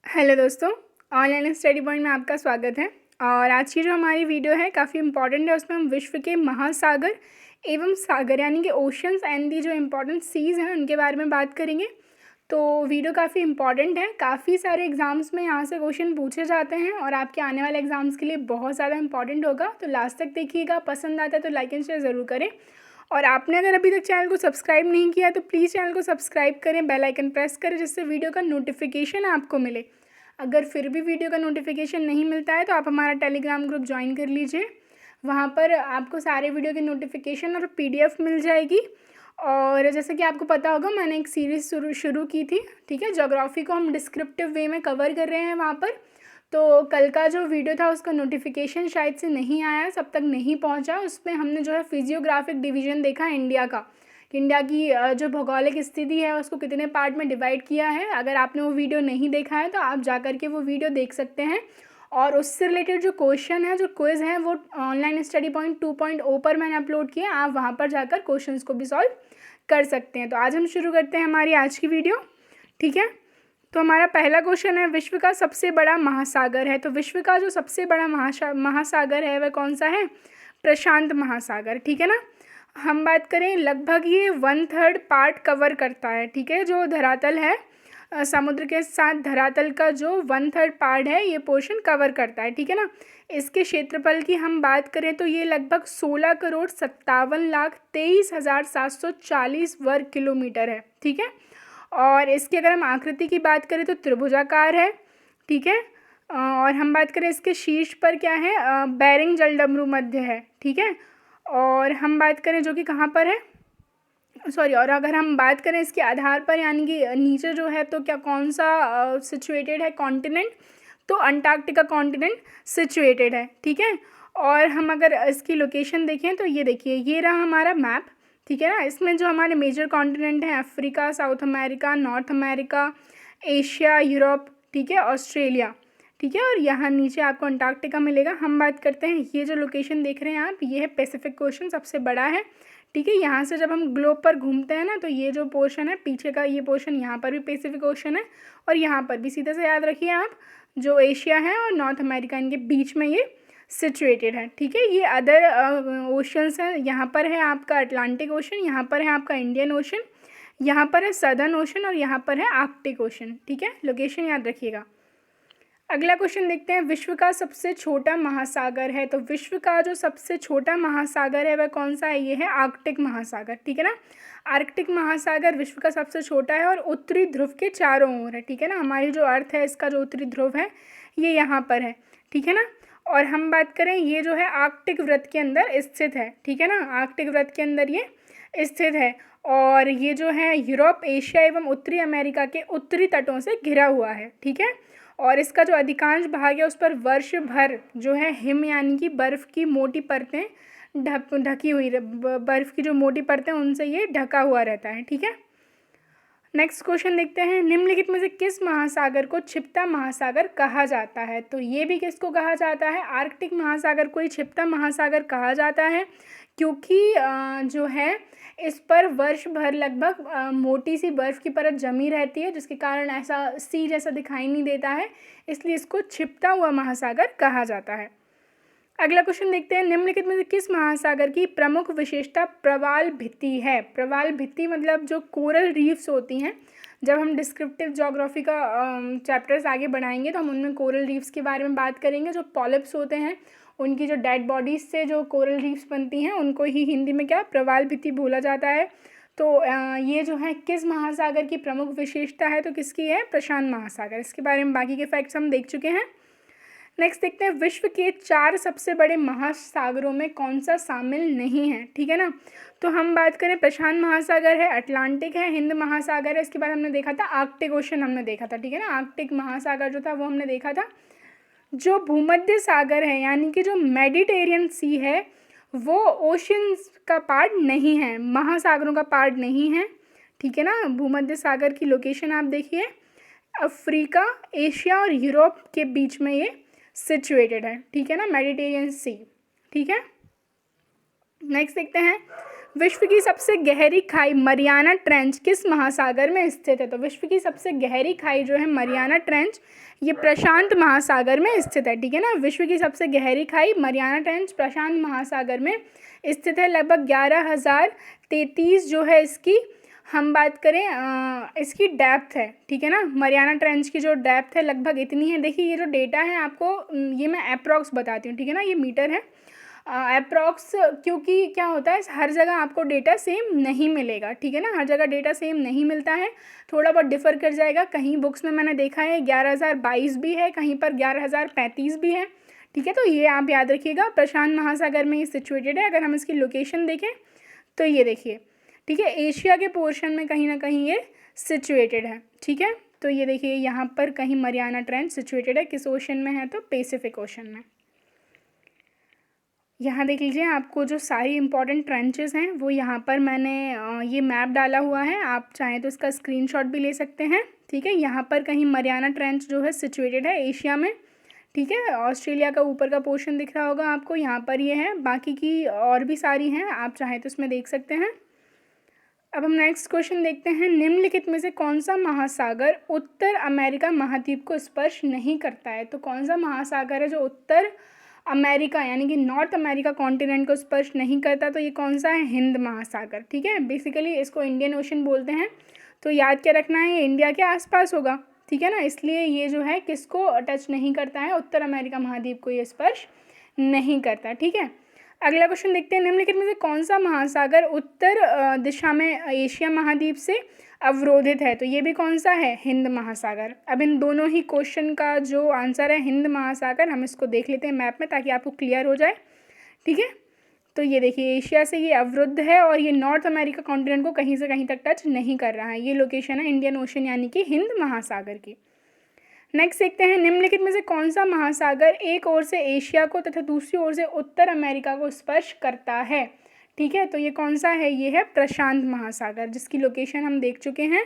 Hello दोस्तों, online study point में आपका स्वागत है। और आज की जो हमारी वीडियो है काफ़ी इंपॉर्टेंट है। उसमें हम विश्व के महासागर एवं सागर यानी कि ओशंस एंड दी जो इम्पोर्टेंट सीज़ हैं उनके बारे में बात करेंगे। तो वीडियो काफ़ी इंपॉर्टेंट है। काफ़ी सारे एग्जाम्स में यहाँ से क्वेश्चन पूछे जाते हैं और आपके आने वाले एग्जाम्स के लिए बहुत ज़्यादा इंपॉर्टेंट होगा। तो लास्ट तक देखिएगा। पसंद आता है तो लाइक एंड शेयर ज़रूर करें। और आपने अगर अभी तक चैनल को सब्सक्राइब नहीं किया तो प्लीज़ चैनल को सब्सक्राइब करें, बेल आइकन प्रेस करें जिससे वीडियो का नोटिफिकेशन आपको मिले। अगर फिर भी वीडियो का नोटिफिकेशन नहीं मिलता है तो आप हमारा टेलीग्राम ग्रुप ज्वाइन कर लीजिए। वहाँ पर आपको सारे वीडियो की नोटिफिकेशन और पीडीएफ मिल जाएगी। और जैसे कि आपको पता होगा मैंने एक सीरीज़ शुरू की थी, ठीक है। ज्योग्राफी को हम डिस्क्रिप्टिव वे में कवर कर रहे हैं वहाँ पर। तो कल का जो वीडियो था उसका नोटिफिकेशन शायद से नहीं आया, सब तक नहीं पहुँचा। उसमें हमने जो है फिजियोग्राफिक डिवीज़न देखा इंडिया का, कि इंडिया की जो भौगोलिक स्थिति है उसको कितने पार्ट में डिवाइड किया है। अगर आपने वो वीडियो नहीं देखा है तो आप जा कर के वो वीडियो देख सकते हैं। और उससे रिलेटेड जो क्वेश्चन है, जो क्विज़ है, वो ऑनलाइन स्टडी पॉइंट 2.0 पर मैंने अपलोड किया। आप वहाँ पर जाकर क्वेश्चंस को भी सॉल्व कर सकते हैं। तो आज हम शुरू करते हैं हमारी आज की वीडियो, ठीक है। तो हमारा पहला क्वेश्चन है, विश्व का सबसे बड़ा महासागर है। तो विश्व का जो सबसे बड़ा महासागर है वह कौन सा है? प्रशांत महासागर, ठीक है ना। हम बात करें, लगभग ये 1/3 पार्ट कवर करता है, ठीक है। जो धरातल है, समुद्र के साथ धरातल का जो 1/3 पार्ट है ये पोर्शन कवर करता है, ठीक है ना। इसके क्षेत्रफल की हम बात करें तो ये लगभग 16,57,23,740 वर्ग किलोमीटर है, ठीक है। और इसकी अगर हम आकृति की बात करें तो त्रिभुजाकार है, ठीक है। और हम बात करें इसके शीर्ष पर क्या है, बेरिंग जलडमरू मध्य है, ठीक है। और हम बात करें जो कि कहाँ पर है, सॉरी, और अगर हम बात करें इसके आधार पर यानी कि नीचे जो है तो क्या कौन सा सिचुएटेड है कॉन्टिनेंट, तो अंटार्कटिका कॉन्टिनेंट सिचुएटेड है, ठीक है। और हम अगर इसकी लोकेशन देखें तो ये देखिए, ये रहा हमारा मैप, ठीक है ना। इसमें जो हमारे मेजर कॉन्टिनेंट हैं, Africa, south America, north America, Asia, Europe, ठीक है, ऑस्ट्रेलिया, ठीक है। और यहाँ नीचे आपको अंटार्कटिका मिलेगा। हम बात करते हैं, ये जो लोकेशन देख रहे हैं आप, ये है पैसिफिक ओशन, सबसे बड़ा है, ठीक है। यहाँ से जब हम ग्लोब पर घूमते हैं ना तो ये जो पोर्शन है पीछे का, ये पोर्शन यहाँ पर भी पैसिफिक ओशन है और यहाँ पर भी। सीधे से याद रखिए आप, जो एशिया है और नॉर्थ अमेरिका, इनके बीच में ये सिचुएटेड है, ठीक है। ये अदर ओशंस हैं, यहाँ पर है आपका अटलांटिक ओशन, यहाँ पर है आपका इंडियन ओशन, यहाँ पर है सदर्न ओशन और यहाँ पर है आर्कटिक ओशन, ठीक है। लोकेशन याद रखिएगा। अगला क्वेश्चन देखते हैं, विश्व का सबसे छोटा महासागर है। तो विश्व का जो सबसे छोटा महासागर है वह कौन सा है? ये है आर्कटिक महासागर, ठीक है ना। आर्कटिक महासागर विश्व का सबसे छोटा है और उत्तरी ध्रुव के चारों ओर है, ठीक है ना। हमारी जो अर्थ है इसका जो उत्तरी ध्रुव है ये यहाँ पर है, ठीक है ना। और हम बात करें, ये जो है आर्कटिक वृत्त के अंदर स्थित है, ठीक है ना। आर्कटिक वृत्त के अंदर ये स्थित है और ये जो है यूरोप, एशिया एवं उत्तरी अमेरिका के उत्तरी तटों से घिरा हुआ है, ठीक है। और इसका जो अधिकांश भाग है उस पर वर्ष भर जो है हिम यानी कि बर्फ़ की मोटी परतें ढकी हुई, बर्फ़ की जो मोटी परतें उनसे ये ढका हुआ रहता है, ठीक है। नेक्स्ट क्वेश्चन देखते हैं, निम्नलिखित में से किस महासागर को छिपता महासागर कहा जाता है? तो ये भी किसको कहा जाता है? आर्कटिक महासागर को ही छिपता महासागर कहा जाता है, क्योंकि जो है इस पर वर्ष भर लगभग मोटी सी बर्फ़ की परत जमी रहती है, जिसके कारण ऐसा सी जैसा दिखाई नहीं देता है, इसलिए इसको छिपता हुआ महासागर कहा जाता है। अगला क्वेश्चन देखते हैं, निम्नलिखित में से किस महासागर की प्रमुख विशेषता प्रवाल भित्ति है? प्रवाल भित्ति मतलब जो कोरल रीफ्स होती हैं। जब हम डिस्क्रिप्टिव ज्योग्राफी का चैप्टर्स आगे बढ़ाएंगे तो हम उनमें कोरल रीफ्स के बारे में बात करेंगे। जो पॉलिप्स होते हैं उनकी जो डेड बॉडीज़ से जो कोरल रीफ्स बनती हैं उनको ही हिंदी में क्या, प्रवाल भित्ति बोला जाता है। तो ये जो है किस महासागर की प्रमुख विशेषता है? तो किसकी है? प्रशांत महासागर। इसके बारे में बाकी के फैक्ट्स हम देख चुके हैं। नेक्स्ट देखते हैं, विश्व के 4 सबसे बड़े महासागरों में कौन सा शामिल नहीं है? ठीक है ना। तो हम बात करें, प्रशांत महासागर है, अटलांटिक है, हिंद महासागर है, इसके बाद हमने देखा था आर्कटिक ओशन हमने देखा था, ठीक है ना। आर्कटिक महासागर जो था वो हमने देखा था। जो भूमध्य सागर है यानी कि जो मेडिटेरियन सी है वो ओशंस का पार्ट नहीं है, महासागरों का पार्ट नहीं है, ठीक है ना। भूमध्य सागर की लोकेशन आप देखिए, अफ्रीका, एशिया और यूरोप के बीच में ये सिचुएटेड है, ठीक है ना, मेडिटेरियन सी, ठीक है। नेक्स्ट देखते हैं, विश्व की सबसे गहरी खाई मरियाना ट्रेंच किस महासागर में स्थित है? तो विश्व की सबसे गहरी खाई जो है मरियाना ट्रेंच, ये प्रशांत महासागर में स्थित है। ठीक है ना, विश्व की सबसे गहरी खाई मरियाना ट्रेंच प्रशांत महासागर में स्थित है। लगभग 11,033 जो है इसकी हम बात करें इसकी डेप्थ है। ठीक है ना, मरियाना ट्रेंच की जो डेप्थ है लगभग इतनी है। देखिए ये जो डेटा है आपको ये मैं अप्रॉक्स बताती हूँ। ठीक है ना, ये मीटर है अप्रॉक्स, क्योंकि क्या होता है हर जगह आपको डेटा सेम नहीं मिलेगा। ठीक है ना, हर जगह डेटा सेम नहीं मिलता है, थोड़ा बहुत डिफ़र कर जाएगा। कहीं बुक्स में मैंने देखा है 11,022 भी है, कहीं पर 11,035 भी है। ठीक है, तो ये आप याद रखिएगा। प्रशांत महासागर में ये सिचुएटेड है। अगर हम इसकी लोकेशन देखें तो ये देखिए, ठीक है, एशिया के पोर्शन में कहीं ना कहीं ये सिचुएटेड है। ठीक है, तो ये देखिए यहाँ पर कहीं मरियाना ट्रेंच सिचुएटेड है, किस ओशन में है? तो पैसिफिक ओशन में। यहाँ देख लीजिए, आपको जो सारी इंपॉर्टेंट ट्रेंचेस हैं वो यहाँ पर मैंने ये मैप डाला हुआ है, आप चाहें तो इसका स्क्रीनशॉट भी ले सकते हैं। ठीक है, यहाँ पर कहीं मरियाना ट्रेंच जो है सिचुएटेड है एशिया में। ठीक है, ऑस्ट्रेलिया का ऊपर का पोर्शन दिख रहा होगा आपको, यहाँ पर ये है, बाकी की और भी सारी हैं, आप चाहें तो इसमें देख सकते हैं। अब हम नेक्स्ट क्वेश्चन देखते हैं, निम्नलिखित में से कौन सा महासागर उत्तर अमेरिका महाद्वीप को स्पर्श नहीं करता है? तो कौन सा महासागर है जो उत्तर अमेरिका यानी कि नॉर्थ अमेरिका कॉन्टिनेंट को स्पर्श नहीं करता? तो ये कौन सा है? हिंद महासागर। ठीक है, बेसिकली इसको इंडियन ओशन बोलते हैं, तो याद क्या रखना है, ये इंडिया के आसपास होगा। ठीक है ना, इसलिए ये जो है किसको टच नहीं करता है? उत्तर अमेरिका महाद्वीप को ये स्पर्श नहीं करता। ठीक है, अगला क्वेश्चन देखते हैं, निम्नलिखित में से कौन सा महासागर उत्तर दिशा में एशिया महाद्वीप से अवरोधित है? तो ये भी कौन सा है? हिंद महासागर। अब इन दोनों ही क्वेश्चन का जो आंसर है हिंद महासागर, हम इसको देख लेते हैं मैप में ताकि आपको क्लियर हो जाए। ठीक है, तो ये देखिए एशिया से ये अवरुद्ध है और ये नॉर्थ अमेरिका कॉन्टिनेंट को कहीं से कहीं तक टच नहीं कर रहा है। ये लोकेशन है इंडियन ओशन यानी कि हिंद महासागर की। नेक्स्ट देखते हैं, निम्नलिखित में से कौन सा महासागर एक ओर से एशिया को तथा दूसरी ओर से उत्तर अमेरिका को स्पर्श करता है? ठीक है, तो ये कौन सा है? ये है प्रशांत महासागर, जिसकी लोकेशन हम देख चुके हैं,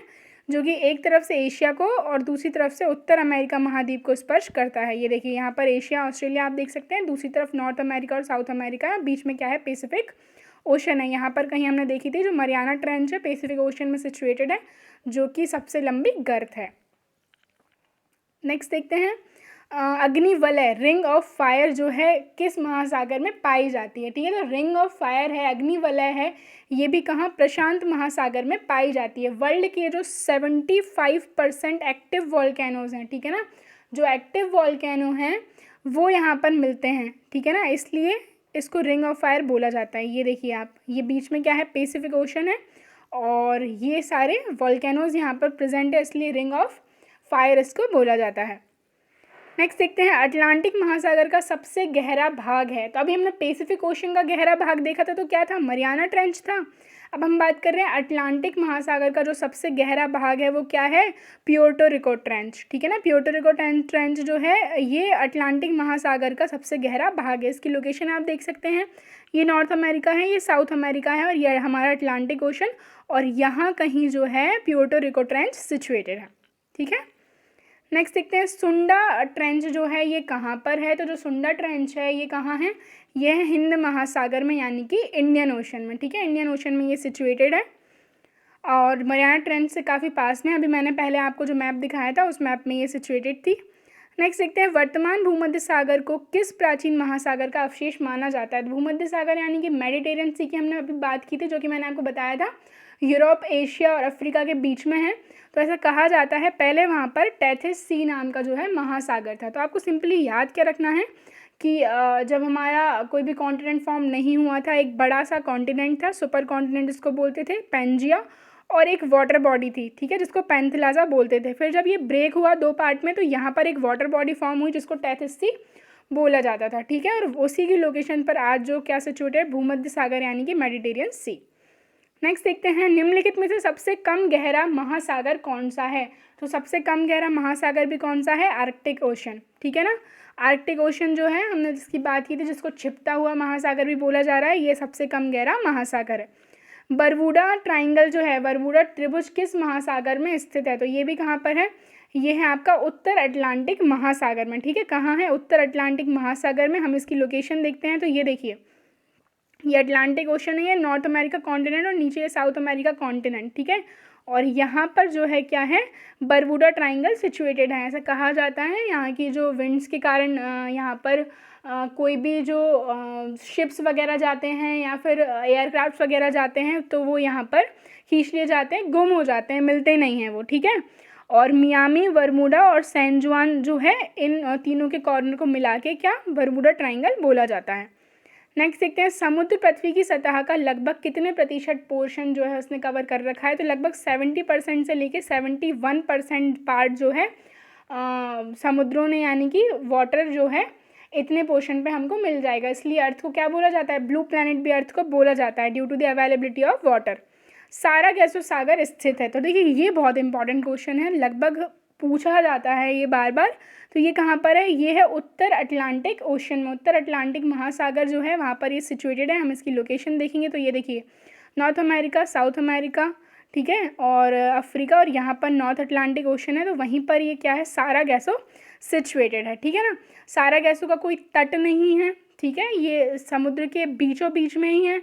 जो कि एक तरफ से एशिया को और दूसरी तरफ से उत्तर अमेरिका महाद्वीप को स्पर्श करता है। ये देखिए यहाँ पर एशिया ऑस्ट्रेलिया आप देख सकते हैं, दूसरी तरफ नॉर्थ अमेरिका और साउथ अमेरिका, बीच में क्या है? पैसिफिक ओशन है। यहाँ पर कहीं हमने देखी थी जो मरियाना ट्रेंच है पैसिफिक ओशन में सिचुएटेड है, जो कि सबसे लंबी गर्त है। नेक्स्ट देखते हैं, अग्निवलय रिंग ऑफ फायर जो है किस महासागर में पाई जाती है? ठीक है, तो रिंग ऑफ फायर है, अग्निवलय है, ये भी कहाँ? प्रशांत महासागर में पाई जाती है। वर्ल्ड के जो 75% एक्टिव वॉल्केनोज हैं, ठीक है ना, जो एक्टिव वॉल्केनो हैं वो यहाँ पर मिलते हैं। ठीक है ना, इसलिए इसको रिंग ऑफ फायर बोला जाता है। ये देखिए आप, ये बीच में क्या है? पैसिफिक ओशन है और ये सारे वॉल्केनोज यहाँ पर प्रेजेंट है, इसलिए रिंग ऑफ फायर इसको बोला जाता है। नेक्स्ट देखते हैं, अटलांटिक महासागर का सबसे गहरा भाग है। तो अभी हमने पैसिफिक ओशन का गहरा भाग देखा था, तो क्या था? मरियाना ट्रेंच था। अब हम बात कर रहे हैं अटलांटिक महासागर का जो सबसे गहरा भाग है वो क्या है? Puerto Rico trench. ठीक है ना, प्यूर्टो रिको ट्रेंच जो है ये अटलांटिक महासागर का सबसे गहरा भाग है। इसकी लोकेशन आप देख सकते हैं, ये नॉर्थ अमेरिका है, ये साउथ अमेरिका है और ये हमारा अटलांटिक ओशन, और यहाँ कहीं जो है प्यूर्टो रिको ट्रेंच सिचुएटेड है। ठीक है, नेक्स्ट देखते हैं, सुंडा ट्रेंच जो है ये कहाँ पर है? तो जो सुंडा ट्रेंच है ये कहाँ है? ये है हिंद महासागर में यानी कि इंडियन ओशन में। ठीक है, इंडियन ओशन में ये सिचुएटेड है और मरियाना ट्रेंच से काफ़ी पास में। अभी मैंने पहले आपको जो मैप दिखाया था उस मैप में ये सिचुएटेड थी। नेक्स्ट देखते हैं, वर्तमान भूमध्य सागर को किस प्राचीन महासागर का अवशेष माना जाता है? भूमध्य सागर यानी कि मेडिटेरियन सी की हमने अभी बात की थी, जो कि मैंने आपको बताया था यूरोप, एशिया और अफ्रीका के बीच में है। तो ऐसा कहा जाता है पहले वहाँ पर टेथिस सी नाम का जो है महासागर था। तो आपको सिंपली याद क्या रखना है कि जब हमारा कोई भी कॉन्टिनेंट फॉर्म नहीं हुआ था, एक बड़ा सा कॉन्टिनेंट था, सुपर कॉन्टिनेंट जिसको बोलते थे, पेंजिया, और एक वाटर बॉडी थी, ठीक है, जिसको पैंथेलाजा बोलते थे। फिर जब ये ब्रेक हुआ 2 पार्ट में, तो यहाँ पर एक वाटर बॉडी फॉर्म हुई जिसको टेथिस सी बोला जाता था। ठीक है, और उसी की लोकेशन पर आज जो क्या सिचुएटेड है? भूमध्य सागर यानी कि मेडिटेरियन सी। नेक्स्ट देखते हैं, निम्नलिखित में से सबसे कम गहरा महासागर कौन सा है? तो सबसे कम गहरा महासागर भी कौन सा है? Arctic ocean. ठीक है ना, आर्कटिक ओशन जो है हमने जिसकी बात की थी, जिसको छिपता हुआ महासागर भी बोला जा रहा है, ये सबसे कम गहरा महासागर है। बरमूडा ट्राइंगल जो है, बरमूडा त्रिभुज किस महासागर में स्थित है? तो ये भी कहाँ पर है? ये है आपका उत्तर अटलांटिक महासागर में। ठीक है, कहाँ है? उत्तर अटलांटिक महासागर में। हम इसकी लोकेशन देखते हैं, तो ये देखिए ये अटलांटिक ओशन है, ये नॉर्थ अमेरिका कॉन्टिनेंट और नीचे ये साउथ अमेरिका कॉन्टिनेंट, ठीक है। और यहाँ पर जो है क्या है, बरमूडा ट्रायंगल सिचुएटेड है, ऐसा कहा जाता है। यहाँ की जो विंड्स के कारण यहाँ पर कोई भी जो शिप्स वगैरह जाते हैं या फिर एयरक्राफ्ट वगैरह जाते हैं तो वो यहाँ पर खींच लिए जाते हैं, गुम हो जाते हैं, मिलते नहीं हैं वो, ठीक है। और मियामी, बरमूडा और सैन जुआन जो है, इन तीनों के कॉर्नर को मिला के क्या बरमूडा ट्रायंगल बोला जाता है। नेक्स्ट देखते हैं, समुद्र पृथ्वी की सतह का लगभग कितने प्रतिशत पोर्शन जो है उसने कवर कर रखा है। तो लगभग 70% से लेके 71% पार्ट जो है समुद्रों ने, यानी कि वाटर जो है इतने पोर्शन पे हमको मिल जाएगा। इसलिए अर्थ को क्या बोला जाता है, ब्लू प्लैनेट भी अर्थ को बोला जाता है, due to the availability of water. सारा गैसों सागर स्थित है। तो देखिए ये बहुत इंपॉर्टेंट क्वेश्चन है, लगभग पूछा जाता है ये बार बार। तो ये कहाँ पर है, ये है उत्तर अटलांटिक ओशन में, उत्तर अटलांटिक महासागर जो है वहाँ पर ये सिचुएटेड है। हम इसकी लोकेशन देखेंगे तो ये देखिए, नॉर्थ अमेरिका, साउथ अमेरिका, ठीक है, और अफ्रीका, और यहाँ पर नॉर्थ अटलांटिक ओशन है, तो वहीं पर ये क्या है, सारा गैसों सिचुएटेड है, ठीक है ना। सारा गैसों का कोई तट नहीं है, ठीक है, ये समुद्र के बीचों बीच में ही है,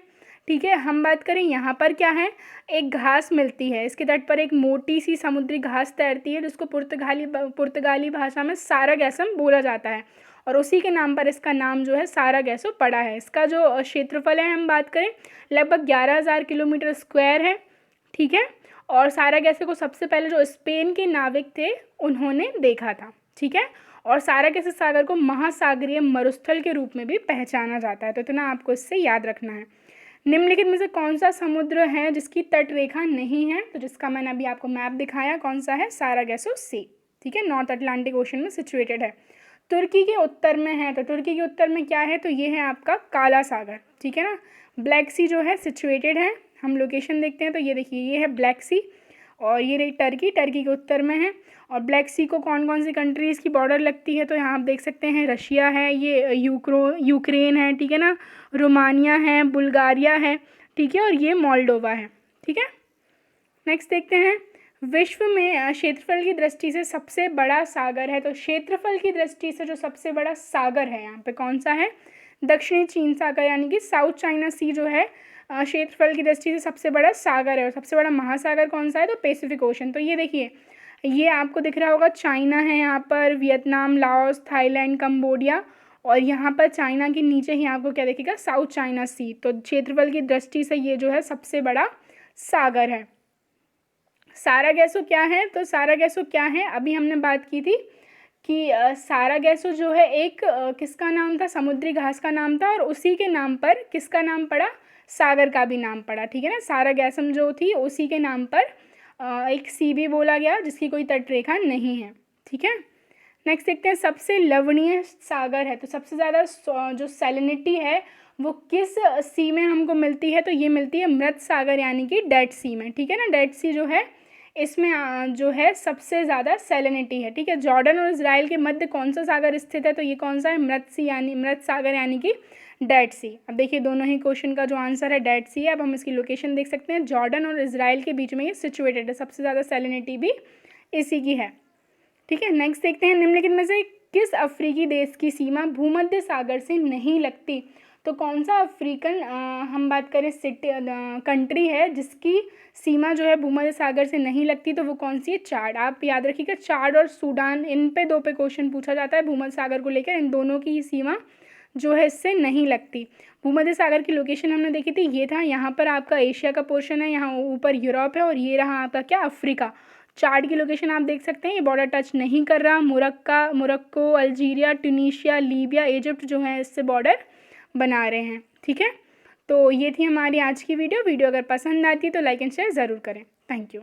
ठीक है। हम बात करें यहाँ पर क्या है, एक घास मिलती है, इसके तट पर एक मोटी सी समुद्री घास तैरती है जिसको पुर्तगाली भाषा में सारा गैसम बोला जाता है, और उसी के नाम पर इसका नाम जो है सारा गैसो पड़ा है। इसका जो क्षेत्रफल है हम बात करें लगभग 11,000 किलोमीटर स्क्वायर है, ठीक है। और सारा गैसो को सबसे पहले जो स्पेन के नाविक थे उन्होंने देखा था, ठीक है। और सारा गैसो सागर को महासागरीय मरुस्थल के रूप में भी पहचाना जाता है। तो इतना आपको इससे याद रखना है। निम्नलिखित में से कौन सा समुद्र है जिसकी तट रेखा नहीं है, तो जिसका मैंने अभी आपको मैप दिखाया कौन सा है, सारागैसो सी, ठीक है, नॉर्थ अटलांटिक ओशन में सिचुएटेड है। तुर्की के उत्तर में है, तो तुर्की के उत्तर में क्या है, तो ये है आपका काला सागर, ठीक है ना। ब्लैक सी जो है सिचुएटेड है, हम लोकेशन देखते हैं तो ये देखिए ये है ब्लैक सी, और ये रही टर्की, टर्की के उत्तर में है। और ब्लैक सी को कौन कौन सी कंट्रीज़ की बॉर्डर लगती है, तो यहाँ आप देख सकते हैं रशिया है, ये यूक्रेन है, ठीक है ना, रोमानिया है, बुल्गारिया है, ठीक है, और ये मोल्डोवा है, ठीक है। नेक्स्ट देखते हैं, विश्व में क्षेत्रफल की दृष्टि से सबसे बड़ा सागर है। तो क्षेत्रफल की दृष्टि से जो सबसे बड़ा सागर है यहाँ पे कौन सा है, दक्षिणी चीन सागर, यानी कि साउथ चाइना सी जो है क्षेत्रफल की दृष्टि से सबसे बड़ा सागर है। और सबसे बड़ा महासागर कौन सा है, तो पैसिफिक ओशन। तो ये देखिए, ये आपको दिख रहा होगा, चाइना है यहाँ पर, वियतनाम, लाओस, थाईलैंड, कंबोडिया, और यहाँ पर चाइना के नीचे ही आपको क्या दिखेगा, साउथ चाइना सी। तो क्षेत्रफल की दृष्टि से ये जो है सबसे बड़ा सागर है। सारागैसो क्या है, तो सारागैसो क्या है, अभी हमने बात की थी कि सारागैसो जो है एक किसका नाम था, समुद्री घास का नाम था, और उसी के नाम पर किसका नाम पड़ा, सागर का भी नाम पड़ा, ठीक है ना। सारागैसम जो थी उसी के नाम पर एक सी भी बोला गया जिसकी कोई तट रेखा नहीं है, ठीक है। नेक्स्ट देखते हैं, सबसे लवणीय सागर है। तो सबसे ज़्यादा जो सैलिनिटी है वो किस सी में हमको मिलती है, तो ये मिलती है मृत सागर, यानी कि डेड सी में, ठीक है ना। डेड सी जो है इसमें जो है सबसे ज़्यादा सैलिनिटी है, ठीक है। जॉर्डन और इजराइल के मध्य कौन सा सागर स्थित है, तो ये कौन सा है, मृत सी, यानी मृत सागर, यानी कि डेड सी। अब देखिए दोनों ही क्वेश्चन का जो आंसर है डेड सी है। अब हम इसकी लोकेशन देख सकते हैं, जॉर्डन और इजराइल के बीच में ये सिचुएटेड है, सबसे ज़्यादा सैलिनिटी भी इसी की है, ठीक है। नेक्स्ट देखते हैं, निम्नलिखित में से किस अफ्रीकी देश की सीमा भूमध्य सागर से नहीं लगती। तो कौन सा अफ्रीकन हम बात करें सिटी कंट्री है जिसकी सीमा जो है भूमध्य सागर से नहीं लगती, तो वो कौन सी है, चाड। आप याद रखिएगा, चाड और सूडान, इन पे दो पे क्वेश्चन पूछा जाता है भूमध्य सागर को लेकर, इन दोनों की सीमा जो है इससे नहीं लगती। भूमध्य सागर की लोकेशन हमने देखी थी, ये था, यहाँ पर आपका एशिया का पोर्शन है, यहाँ ऊपर यूरोप है, और ये रहा आपका क्या, अफ्रीका। चार्ट की लोकेशन आप देख सकते हैं, ये बॉर्डर टच नहीं कर रहा। Morocco, Algeria, Tunisia, Libya, Egypt जो है इससे बॉर्डर बना रहे हैं, ठीक है। तो ये थी हमारी आज की वीडियो अगर पसंद आती है तो लाइक एंड शेयर ज़रूर करें। Thank you.